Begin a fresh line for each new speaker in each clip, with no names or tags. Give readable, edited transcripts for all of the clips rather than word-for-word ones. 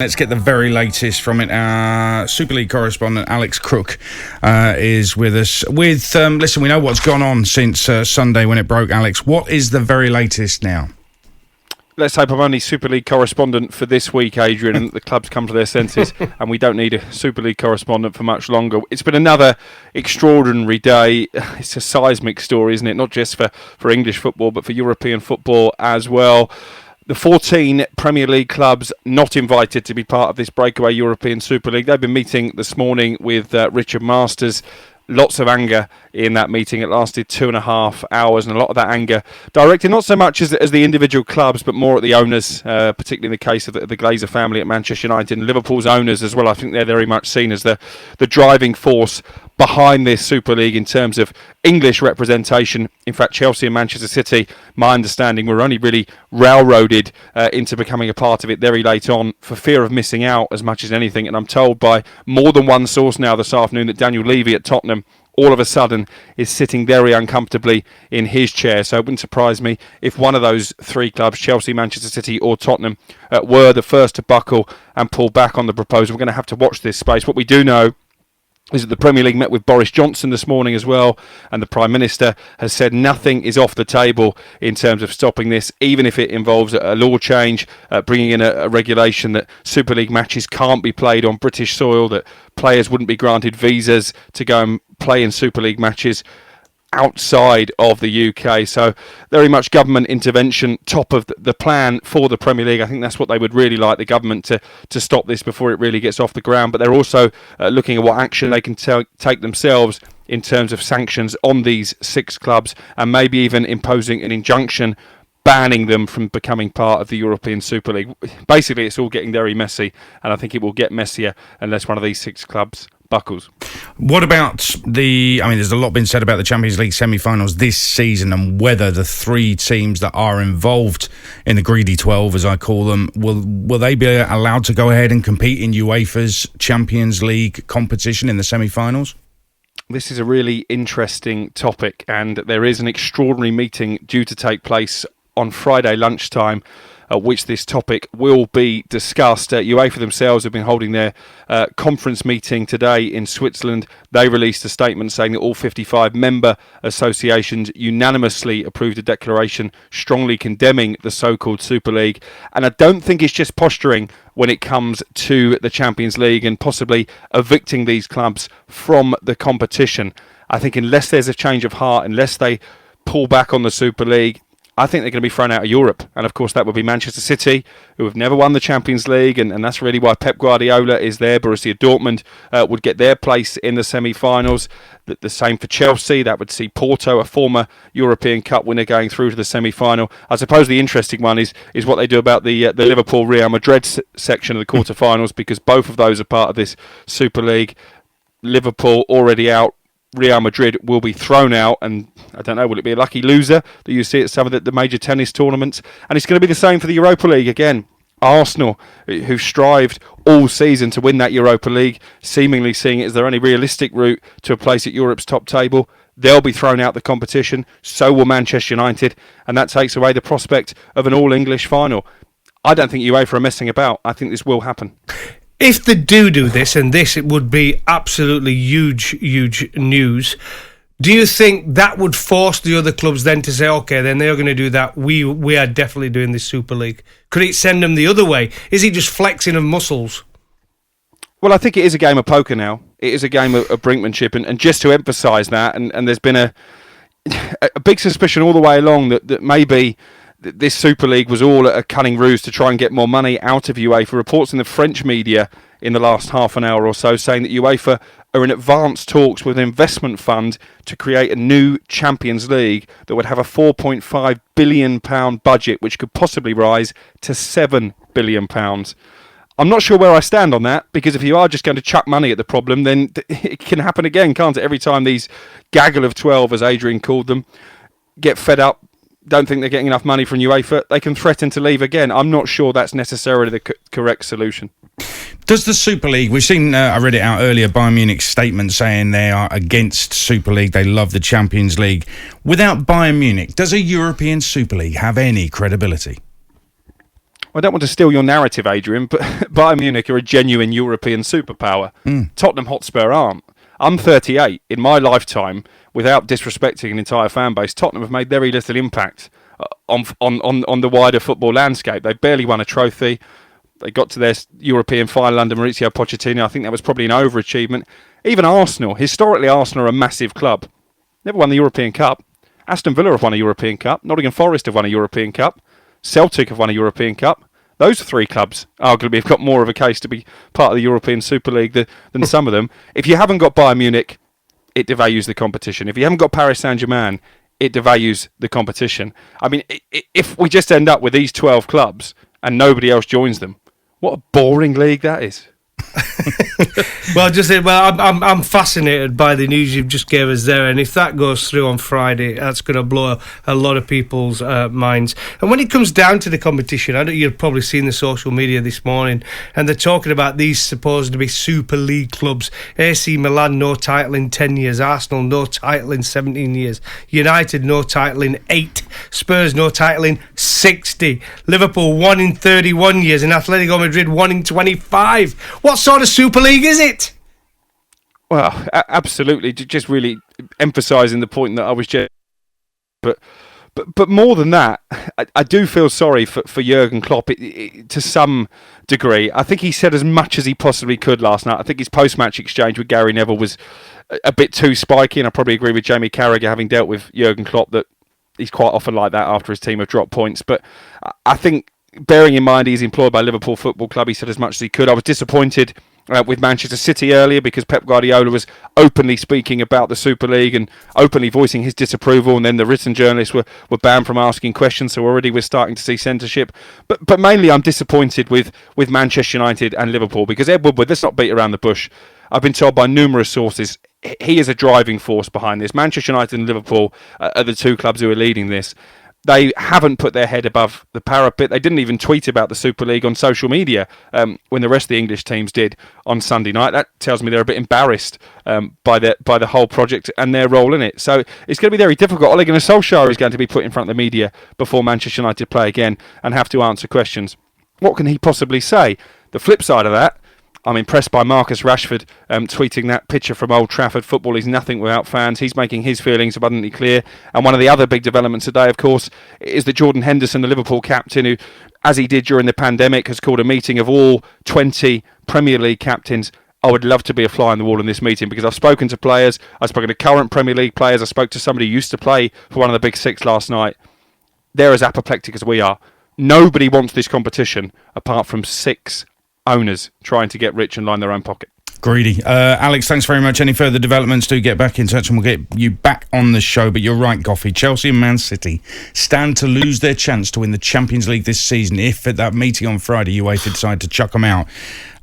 Let's get the very latest from it. Our Super League correspondent Alex Crook is with us. Listen, we know what's gone on since Sunday when it broke, Alex. What is the very latest now?
Let's hope I'm only Super League correspondent for this week, Adrian, and the clubs come to their senses and we don't need a Super League correspondent for much longer. It's been another extraordinary day. It's a seismic story, isn't it? Not just for English football, but for European football as well. The 14 Premier League clubs not invited to be part of this breakaway European Super League. They've been meeting this morning with Richard Masters. Lots of anger in that meeting. It lasted 2.5 hours, and a lot of that anger directed not so much as the individual clubs, but more at the owners, particularly in the case of the Glazer family at Manchester United and Liverpool's owners as well. I think they're very much seen as the driving force behind this Super League in terms of English representation. In fact, Chelsea and Manchester City, my understanding, were only really railroaded into becoming a part of it very late on for fear of missing out as much as anything. And I'm told by more than one source now this afternoon that Daniel Levy at Tottenham all of a sudden is sitting very uncomfortably in his chair. So it wouldn't surprise me if one of those three clubs, Chelsea, Manchester City or Tottenham, were the first to buckle and pull back on the proposal. We're going to have to watch this space. What we do know is that the Premier League met with Boris Johnson this morning as well, and the Prime Minister has said nothing is off the table in terms of stopping this, even if it involves a law change, bringing in a regulation that Super League matches can't be played on British soil, that players wouldn't be granted visas to go and play in Super League matches outside of the UK. So very much government intervention top of the plan for the Premier League. I think that's what they would really like, the government to stop this before it really gets off the ground. But they're also looking at what action they can take themselves in terms of sanctions on these 6 clubs, and maybe even imposing an injunction banning them from becoming part of the European Super League. Basically, it's all getting very messy, and I think it will get messier unless one of these 6 clubs buckles.
What about there's a lot been said about the Champions League semi-finals this season and whether the 3 teams that are involved in the Greedy 12, as I call them, will they be allowed to go ahead and compete in UEFA's Champions League competition in the semi-finals?
This is a really interesting topic, and there is an extraordinary meeting due to take place on Friday lunchtime, at which this topic will be discussed. UEFA themselves have been holding their conference meeting today in Switzerland. They released a statement saying that all 55 member associations unanimously approved a declaration strongly condemning the so-called Super League. And I don't think it's just posturing when it comes to the Champions League and possibly evicting these clubs from the competition. I think unless there's a change of heart, unless they pull back on the Super League, I think they're going to be thrown out of Europe. And of course, that would be Manchester City, who have never won the Champions League. And that's really why Pep Guardiola is there. Borussia Dortmund would get their place in the semi-finals. The same for Chelsea. That would see Porto, a former European Cup winner, going through to the semi-final. I suppose the interesting one is what they do about the Liverpool-Real Madrid section of the quarterfinals, because both of those are part of this Super League. Liverpool already out. Real Madrid will be thrown out, and I don't know, will it be a lucky loser that you see at some of the major tennis tournaments? And it's going to be the same for the Europa League again. Arsenal, who've strived all season to win that Europa League, seemingly seeing it as their only realistic route to a place at Europe's top table, they'll be thrown out the competition. So will Manchester United, and that takes away the prospect of an all-English final. I don't think UEFA are messing about. I think this will happen.
If they do this, and it would be absolutely huge news, do you think that would force the other clubs then to say, okay, then they're going to do that, we are definitely doing this Super League? Could it send them the other way? Is it just flexing of muscles?
Well, I think it is a game of poker now. It is a game of brinkmanship, and just to emphasise that, and there's been a big suspicion all the way along that maybe this Super League was all a cunning ruse to try and get more money out of UEFA. Reports in the French media in the last half an hour or so saying that UEFA are in advanced talks with an investment fund to create a new Champions League that would have a £4.5 billion budget, which could possibly rise to £7 billion. I'm not sure where I stand on that, because if you are just going to chuck money at the problem, then it can happen again, can't it? Every time these gaggle of 12, as Adrian called them, get fed up, don't think they're getting enough money from UEFA, they can threaten to leave again. I'm not sure that's necessarily the correct solution.
Does the Super League, we've seen, I read it out earlier, Bayern Munich's statement saying they are against Super League, they love the Champions League. Without Bayern Munich, does a European Super League have any credibility?
I don't want to steal your narrative, Adrian, but Bayern Munich are a genuine European superpower. Tottenham Hotspur aren't. I'm 38. In my lifetime, without disrespecting an entire fan base, Tottenham have made very little impact on the wider football landscape. They barely won a trophy. They got to their European final under Maurizio Pochettino. I think that was probably an overachievement. Even Arsenal, historically Arsenal are a massive club. Never won the European Cup. Aston Villa have won a European Cup. Nottingham Forest have won a European Cup. Celtic have won a European Cup. Those 3 clubs arguably have got more of a case to be part of the European Super League than some of them. If you haven't got Bayern Munich, it devalues the competition. If you haven't got Paris Saint-Germain, it devalues the competition. I mean, if we just end up with these 12 clubs and nobody else joins them, what a boring league that is.
I'm fascinated by the news you've just gave us there, and if that goes through on Friday, that's going to blow a lot of people's minds. And when it comes down to the competition, I know you've probably seen the social media this morning, and they're talking about these supposed to be Super League clubs. AC Milan, no title in 10 years. Arsenal, no title in 17 years. United, no title in 8. Spurs, no title in 60. Liverpool, 1 in 31 years, and Atletico Madrid, 1 in 25. What sort of Super League is it?
Well, absolutely. Just really emphasising the point that I was just... But more than that, I do feel sorry for Jurgen Klopp to some degree. I think he said as much as he possibly could last night. I think his post-match exchange with Gary Neville was a bit too spiky, and I probably agree with Jamie Carragher, having dealt with Jurgen Klopp, that he's quite often like that after his team have dropped points. But I think, bearing in mind he's employed by Liverpool Football Club, he said as much as he could. I was disappointed with Manchester City earlier because Pep Guardiola was openly speaking about the Super League and openly voicing his disapproval, and then the written journalists were banned from asking questions, so already we're starting to see censorship. But mainly I'm disappointed with Manchester United and Liverpool because Ed Woodward, let's not beat around the bush, I've been told by numerous sources he is a driving force behind this. Manchester United and Liverpool are the 2 clubs who are leading this. They haven't put their head above the parapet. They didn't even tweet about the Super League on social media when the rest of the English teams did on Sunday night. That tells me they're a bit embarrassed by the whole project and their role in it. So it's going to be very difficult. Ole Gunnar Solskjaer is going to be put in front of the media before Manchester United play again and have to answer questions. What can he possibly say? The flip side of that, I'm impressed by Marcus Rashford tweeting that picture from Old Trafford. Football is nothing without fans. He's making his feelings abundantly clear. And one of the other big developments today, of course, is that Jordan Henderson, the Liverpool captain, who, as he did during the pandemic, has called a meeting of all 20 Premier League captains. I would love to be a fly on the wall in this meeting because I've spoken to players, I've spoken to current Premier League players, I spoke to somebody who used to play for one of the big 6 last night. They're as apoplectic as we are. Nobody wants this competition apart from 6 owners trying to get rich and line their own pocket.
Greedy. Alex, thanks very much. Any further developments, do get back in touch and we'll get you back on the show. But you're right, Goffey. Chelsea and Man City stand to lose their chance to win the Champions League this season if at that meeting on Friday UEFA decide to chuck them out.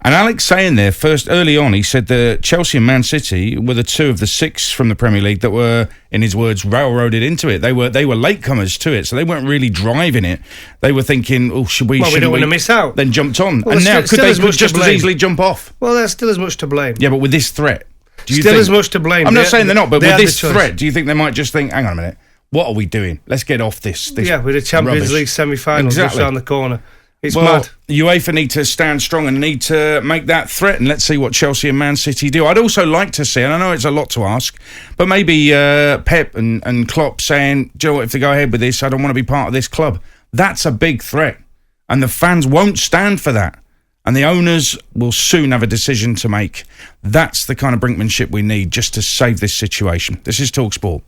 And Alex saying there, first early on, he said that Chelsea and Man City were the 2 of the 6 from the Premier League that were, in his words, railroaded into it. They were latecomers to it, so they weren't really driving it. They were thinking, oh, we don't want
to miss out.
Then jumped on.
Well,
and now could they just as easily jump off?
Well, there's still as much to blame.
Yeah, but with this threat, do you
still
think,
as much to blame.
I'm not saying they're not, but with this
threat,
threat, do you think they might just think, hang on a minute, what are we doing? Let's get off this
yeah, with the Champions
rubbish.
League semi-finals just around the corner. It's
well,
mad.
UEFA need to stand strong and need to make that threat, and let's see what Chelsea and Man City do. I'd also like to see, and I know it's a lot to ask, but maybe Pep and Klopp saying, do you know what, if they go ahead with this, I don't want to be part of this club. That's a big threat, and the fans won't stand for that, and the owners will soon have a decision to make. That's the kind of brinkmanship we need just to save this situation. This is TalkSport.